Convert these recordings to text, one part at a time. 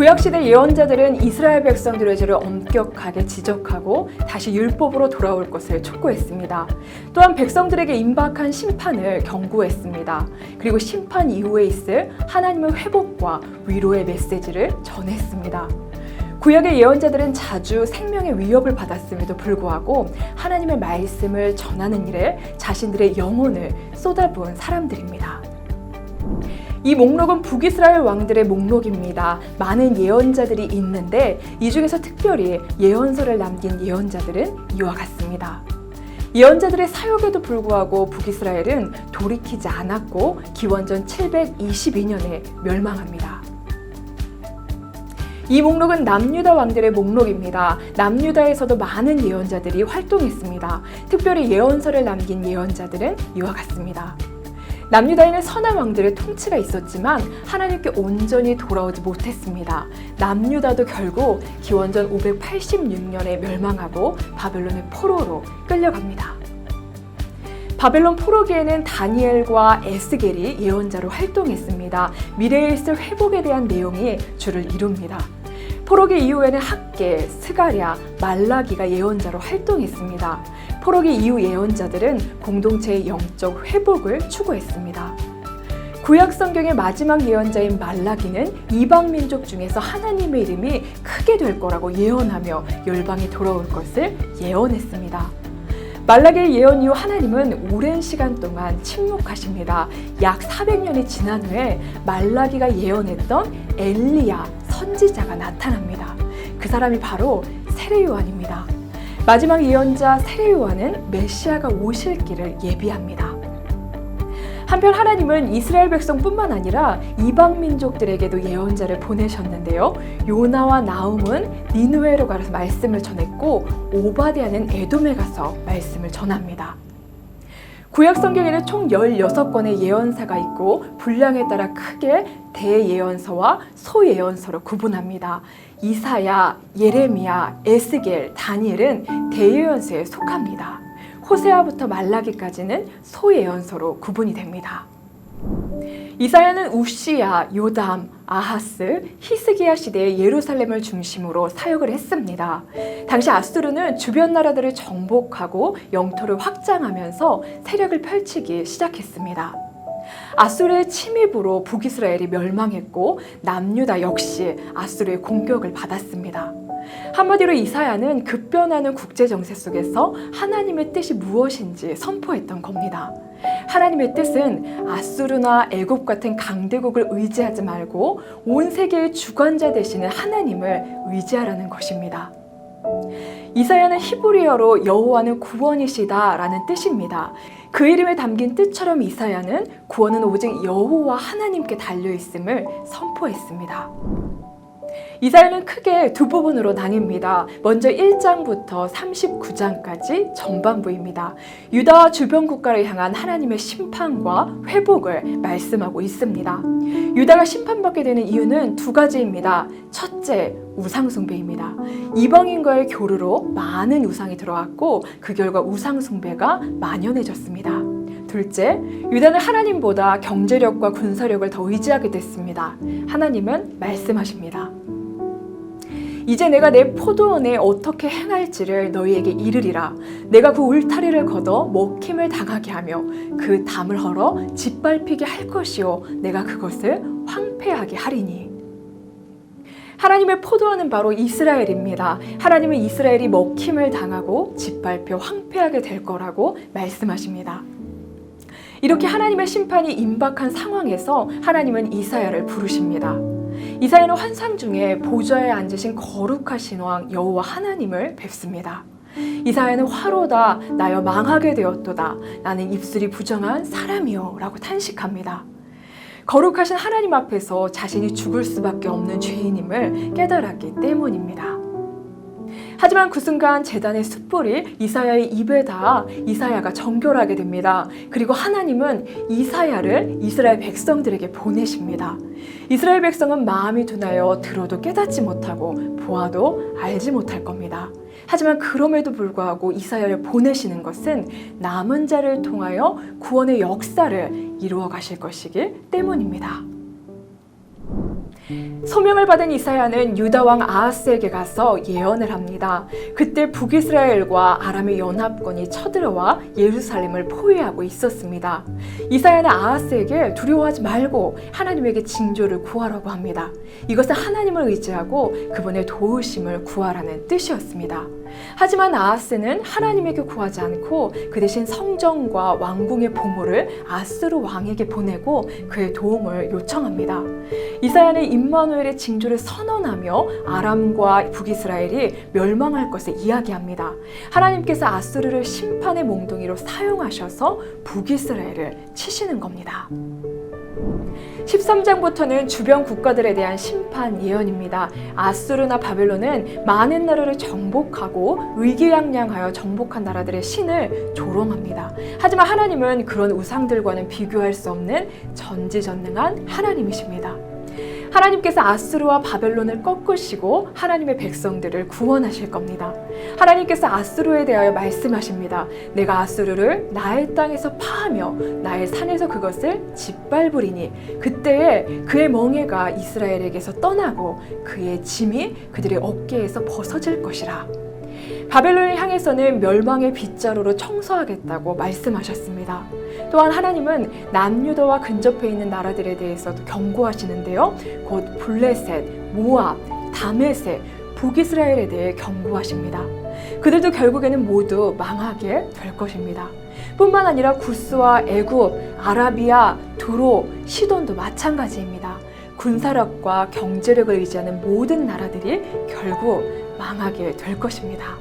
구약시대 예언자들은 이스라엘 백성들의 죄를 엄격하게 지적하고 다시 율법으로 돌아올 것을 촉구했습니다. 또한 백성들에게 임박한 심판을 경고했습니다. 그리고 심판 이후에 있을 하나님의 회복과 위로의 메시지를 전했습니다. 구약의 예언자들은 자주 생명의 위협을 받았음에도 불구하고 하나님의 말씀을 전하는 일에 자신들의 영혼을 쏟아부은 사람들입니다. 이 목록은 북이스라엘 왕들의 목록입니다. 많은 예언자들이 있는데 이 중에서 특별히 예언서를 남긴 예언자들은 이와 같습니다. 예언자들의 사역에도 불구하고 북이스라엘은 돌이키지 않았고 기원전 722년에 멸망합니다. 이 목록은 남유다 왕들의 목록입니다. 남유다에서도 많은 예언자들이 활동했습니다. 특별히 예언서를 남긴 예언자들은 이와 같습니다. 남유다에는 선한 왕들의 통치가 있었지만 하나님께 온전히 돌아오지 못했습니다. 남유다도 결국 기원전 586년에 멸망하고 바벨론의 포로로 끌려갑니다. 바벨론 포로기에는 다니엘과 에스겔이 예언자로 활동했습니다. 미래에 있을 회복에 대한 내용이 주를 이룹니다. 포로기 이후에는 학개, 스가랴, 말라기가 예언자로 활동했습니다. 포로기 이후 예언자들은 공동체의 영적 회복을 추구했습니다. 구약 성경의 마지막 예언자인 말라기는 이방 민족 중에서 하나님의 이름이 크게 될 거라고 예언하며 열방이 돌아올 것을 예언했습니다. 말라기의 예언 이후 하나님은 오랜 시간 동안 침묵하십니다. 약 400년이 지난 후에 말라기가 예언했던 엘리야 선지자가 나타납니다. 그 사람이 바로 세례 요한입니다. 마지막 예언자 세례 요한은 메시아가 오실 길을 예비합니다. 한편 하나님은 이스라엘 백성뿐만 아니라 이방 민족들에게도 예언자를 보내셨는데요. 요나와 나훔은 니느웨로 가서 말씀을 전했고 오바댜는 에돔에 가서 말씀을 전합니다. 구약 성경에는 총 16권의 예언사가 있고 분량에 따라 크게 대예언서와 소예언서로 구분합니다. 이사야, 예레미야, 에스겔, 다니엘은 대예언서에 속합니다. 호세아부터 말라기까지는 소예언서로 구분이 됩니다. 이사야는 우시야, 요담, 아하스, 히스기야 시대의 예루살렘을 중심으로 사역을 했습니다. 당시 아수르는 주변 나라들을 정복하고 영토를 확장하면서 세력을 펼치기 시작했습니다. 아수르의 침입으로 북이스라엘이 멸망했고 남유다 역시 아수르의 공격을 받았습니다. 한마디로 이사야는 급변하는 국제 정세 속에서 하나님의 뜻이 무엇인지 선포했던 겁니다. 하나님의 뜻은 아수르나 애굽 같은 강대국을 의지하지 말고 온 세계의 주관자 되시는 하나님을 의지하라는 것입니다. 이사야는 히브리어로 여호와는 구원이시다 라는 뜻입니다. 그 이름에 담긴 뜻처럼 이사야는 구원은 오직 여호와 하나님께 달려있음을 선포했습니다. 이사야는 크게 두 부분으로 나뉩니다. 먼저 1장부터 39장까지 전반부입니다. 유다와 주변 국가를 향한 하나님의 심판과 회복을 말씀하고 있습니다. 유다가 심판받게 되는 이유는 두 가지입니다. 첫째, 우상숭배입니다. 이방인과의 교류로 많은 우상이 들어왔고 그 결과 우상숭배가 만연해졌습니다. 둘째, 유다는 하나님보다 경제력과 군사력을 더 의지하게 됐습니다. 하나님은 말씀하십니다. 이제 내가 내 포도원에 어떻게 행할지를 너희에게 이르리라. 내가 그 울타리를 걷어 먹힘을 당하게 하며 그 담을 헐어 짓밟히게 할 것이요 내가 그것을 황폐하게 하리니. 하나님의 포도원은 바로 이스라엘입니다. 하나님은 이스라엘이 먹힘을 당하고 짓밟혀 황폐하게 될 거라고 말씀하십니다. 이렇게 하나님의 심판이 임박한 상황에서 하나님은 이사야를 부르십니다. 이사야는 환상 중에 보좌에 앉으신 거룩하신 왕 여호와 하나님을 뵙습니다. 이사야는 화로다 나여 망하게 되었도다 나는 입술이 부정한 사람이요 라고 탄식합니다. 거룩하신 하나님 앞에서 자신이 죽을 수밖에 없는 죄인임을 깨달았기 때문입니다. 하지만 그 순간 제단의 숯불이 이사야의 입에 닿아 이사야가 정결하게 됩니다. 그리고 하나님은 이사야를 이스라엘 백성들에게 보내십니다. 이스라엘 백성은 마음이 둔하여 들어도 깨닫지 못하고 보아도 알지 못할 겁니다. 하지만 그럼에도 불구하고 이사야를 보내시는 것은 남은 자를 통하여 구원의 역사를 이루어 가실 것이기 때문입니다. 소명을 받은 이사야는 유다 왕 아하스에게 가서 예언을 합니다. 그때 북이스라엘과 아람의 연합군이 쳐들어와 예루살렘을 포위하고 있었습니다. 이사야는 아하스에게 두려워하지 말고 하나님에게 징조를 구하라고 합니다. 이것은 하나님을 의지하고 그분의 도우심을 구하라는 뜻이었습니다. 하지만 아하스는 하나님에게 구하지 않고 그 대신 성전과 왕궁의 보물을 아스루 왕에게 보내고 그의 도움을 요청합니다. 이사야는 임마누엘의 징조를 선언하며 아람과 북이스라엘이 멸망할 것을 이야기합니다. 하나님께서 아스루를 심판의 몽둥이로 사용하셔서 북이스라엘을 치시는 겁니다. 13장부터는 주변 국가들에 대한 심판 예언입니다. 아수르나 바벨론은 많은 나라를 정복하고 의기양양하여 정복한 나라들의 신을 조롱합니다. 하지만 하나님은 그런 우상들과는 비교할 수 없는 전지전능한 하나님이십니다. 하나님께서 아수르와 바벨론을 꺾으시고 하나님의 백성들을 구원하실 겁니다. 하나님께서 아수르에 대하여 말씀하십니다. 내가 아수르를 나의 땅에서 파하며 나의 산에서 그것을 짓밟으리니 그때에 그의 멍에가 이스라엘에게서 떠나고 그의 짐이 그들의 어깨에서 벗어질 것이라. 바벨론을 향해서는 멸망의 빗자루로 청소하겠다고 말씀하셨습니다. 또한 하나님은 남유다와 근접해 있는 나라들에 대해서도 경고하시는데요. 곧 블레셋, 모압, 다메섹, 북이스라엘에 대해 경고하십니다. 그들도 결국에는 모두 망하게 될 것입니다. 뿐만 아니라 구스와 애굽, 아라비아, 두로, 시돈도 마찬가지입니다. 군사력과 경제력을 의지하는 모든 나라들이 결국 망하게 될 것입니다.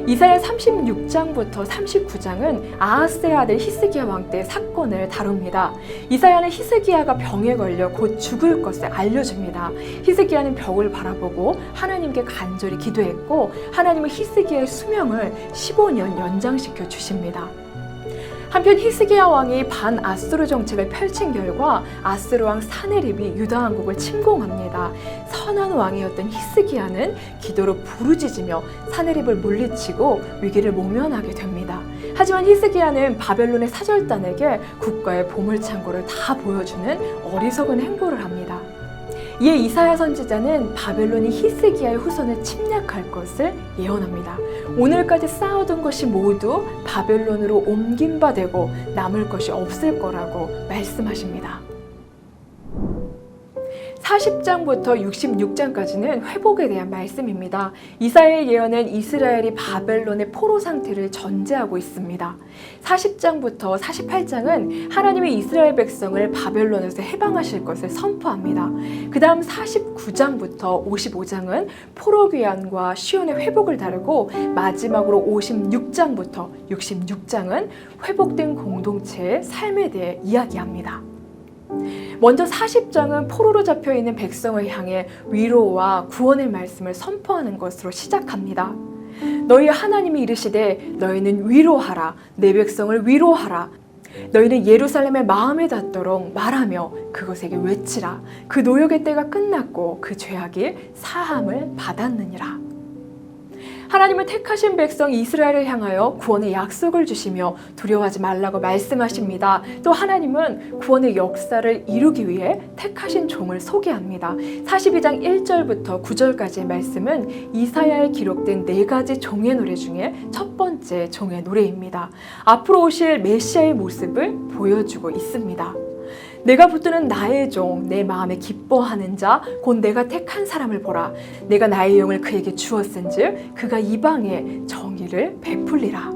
이사야 36장부터 39장은 아하스의 아들 히스기야 왕 때 사건을 다룹니다. 이사야는 히스기야가 병에 걸려 곧 죽을 것을 알려줍니다. 히스기야는 벽을 바라보고 하나님께 간절히 기도했고 하나님은 히스기야의 수명을 15년 연장시켜 주십니다. 한편 히스기야 왕이 반아수르 정책을 펼친 결과 아수르 왕 사네립이 유다 왕국을 침공합니다. 선한 왕이었던 히스기야는 기도로 부르짖으며 사네립을 물리치고 위기를 모면하게 됩니다. 하지만 히스기야는 바벨론의 사절단에게 국가의 보물창고를 다 보여주는 어리석은 행보를 합니다. 이에 이사야 선지자는 바벨론이 히스기야의 후손을 침략할 것을 예언합니다. 오늘까지 쌓아둔 것이 모두 바벨론으로 옮긴 바 되고 남을 것이 없을 거라고 말씀하십니다. 40장부터 66장까지는 회복에 대한 말씀입니다. 이사야의 예언은 이스라엘이 바벨론의 포로 상태를 전제하고 있습니다. 40장부터 48장은 하나님이 이스라엘 백성을 바벨론에서 해방하실 것을 선포합니다. 그 다음 49장부터 55장은 포로 귀환과 시온의 회복을 다루고 마지막으로 56장부터 66장은 회복된 공동체의 삶에 대해 이야기합니다. 먼저 40장은 포로로 잡혀있는 백성을 향해 위로와 구원의 말씀을 선포하는 것으로 시작합니다. 너희 하나님이 이르시되 너희는 위로하라. 내 백성을 위로하라. 너희는 예루살렘의 마음에 닿도록 말하며 그것에게 외치라. 그 노역의 때가 끝났고 그 죄악이 사함을 받았느니라. 하나님은 택하신 백성 이스라엘을 향하여 구원의 약속을 주시며 두려워하지 말라고 말씀하십니다. 또 하나님은 구원의 역사를 이루기 위해 택하신 종을 소개합니다. 42장 1절부터 9절까지의 말씀은 이사야에 기록된 4가지 종의 노래 중에 첫 번째 종의 노래입니다. 앞으로 오실 메시아의 모습을 보여주고 있습니다. 내가 붙드는 나의 종, 내 마음에 기뻐하는 자, 곧 내가 택한 사람을 보라. 내가 나의 영을 그에게 주었은즉 그가 이방에 정의를 베풀리라.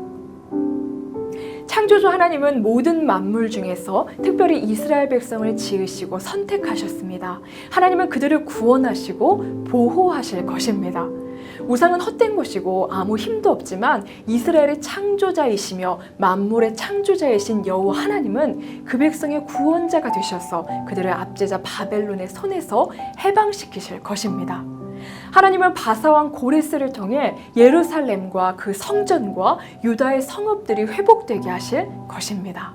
창조주 하나님은 모든 만물 중에서 특별히 이스라엘 백성을 지으시고 선택하셨습니다. 하나님은 그들을 구원하시고 보호하실 것입니다. 우상은 헛된 것이고 아무 힘도 없지만 이스라엘의 창조자이시며 만물의 창조자이신 여호와 하나님은 그 백성의 구원자가 되셔서 그들을 압제자 바벨론의 손에서 해방시키실 것입니다. 하나님은 바사왕 고레스를 통해 예루살렘과 그 성전과 유다의 성읍들이 회복되게 하실 것입니다.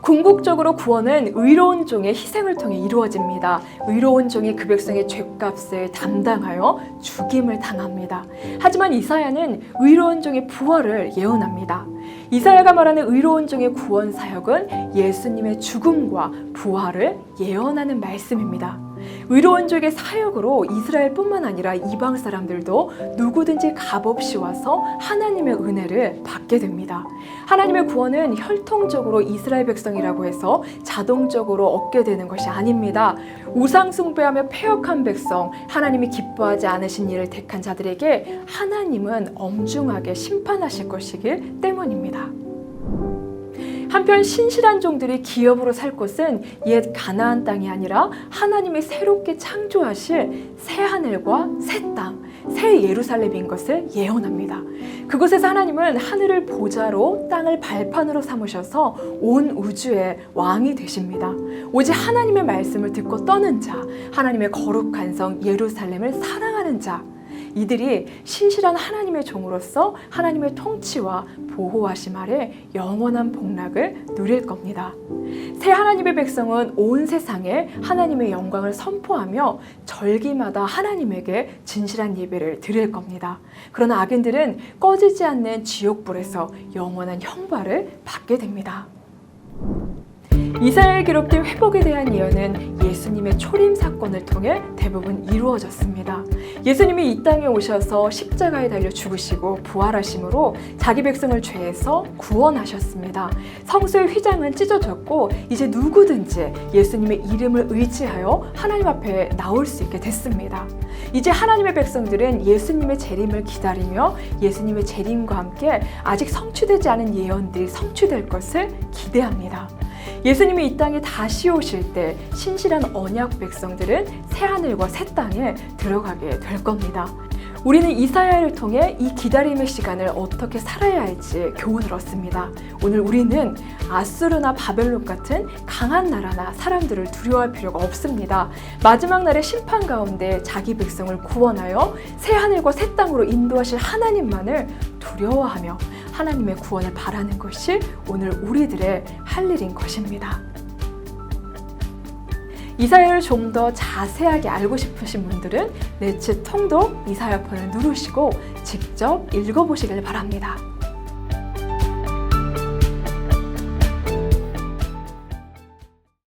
궁극적으로 구원은 의로운 종의 희생을 통해 이루어집니다. 의로운 종이 그 백성의 죄값을 담당하여 죽임을 당합니다. 하지만 이사야는 의로운 종의 부활을 예언합니다. 이사야가 말하는 의로운 종의 구원 사역은 예수님의 죽음과 부활을 예언하는 말씀입니다. 의로운 종의 사역으로 이스라엘뿐만 아니라 이방 사람들도 누구든지 값없이 와서 하나님의 은혜를 받게 됩니다. 하나님의 구원은 혈통적으로 이스라엘 백성이라고 해서 자동적으로 얻게 되는 것이 아닙니다. 우상 숭배하며 패역한 백성, 하나님이 기뻐하지 않으신 일을 택한 자들에게 하나님은 엄중하게 심판하실 것이기 때문입니다. 한편 신실한 종들이 기업으로 살 곳은 옛 가나안 땅이 아니라 하나님이 새롭게 창조하실 새 하늘과 새 땅, 새 예루살렘인 것을 예언합니다. 그곳에서 하나님은 하늘을 보좌로 땅을 발판으로 삼으셔서 온 우주의 왕이 되십니다. 오직 하나님의 말씀을 듣고 떠는 자, 하나님의 거룩한 성 예루살렘을 사랑하는 자, 이들이 신실한 하나님의 종으로서 하나님의 통치와 보호하심 아래 영원한 복락을 누릴 겁니다. 새 하나님의 백성은 온 세상에 하나님의 영광을 선포하며 절기마다 하나님에게 진실한 예배를 드릴 겁니다. 그러나 악인들은 꺼지지 않는 지옥불에서 영원한 형벌을 받게 됩니다. 이사야에 기록된 회복에 대한 예언은 예수님의 초림 사건을 통해 대부분 이루어졌습니다. 예수님이 이 땅에 오셔서 십자가에 달려 죽으시고 부활하심으로 자기 백성을 죄에서 구원하셨습니다. 성소의 휘장은 찢어졌고 이제 누구든지 예수님의 이름을 의지하여 하나님 앞에 나올 수 있게 됐습니다. 이제 하나님의 백성들은 예수님의 재림을 기다리며 예수님의 재림과 함께 아직 성취되지 않은 예언들이 성취될 것을 기대합니다. 예수님이 이 땅에 다시 오실 때 신실한 언약 백성들은 새하늘과 새 땅에 들어가게 될 겁니다. 우리는 이사야를 통해 이 기다림의 시간을 어떻게 살아야 할지 교훈을 얻습니다. 오늘 우리는 아수르나 바벨론 같은 강한 나라나 사람들을 두려워할 필요가 없습니다. 마지막 날의 심판 가운데 자기 백성을 구원하여 새하늘과 새 땅으로 인도하실 하나님만을 두려워하며 하나님의 구원을 바라는 것이 오늘 우리들의 할 일인 것입니다. 이사야를 좀 더 자세하게 알고 싶으신 분들은 내츠 통독 이사야폰을 누르시고 직접 읽어보시길 바랍니다.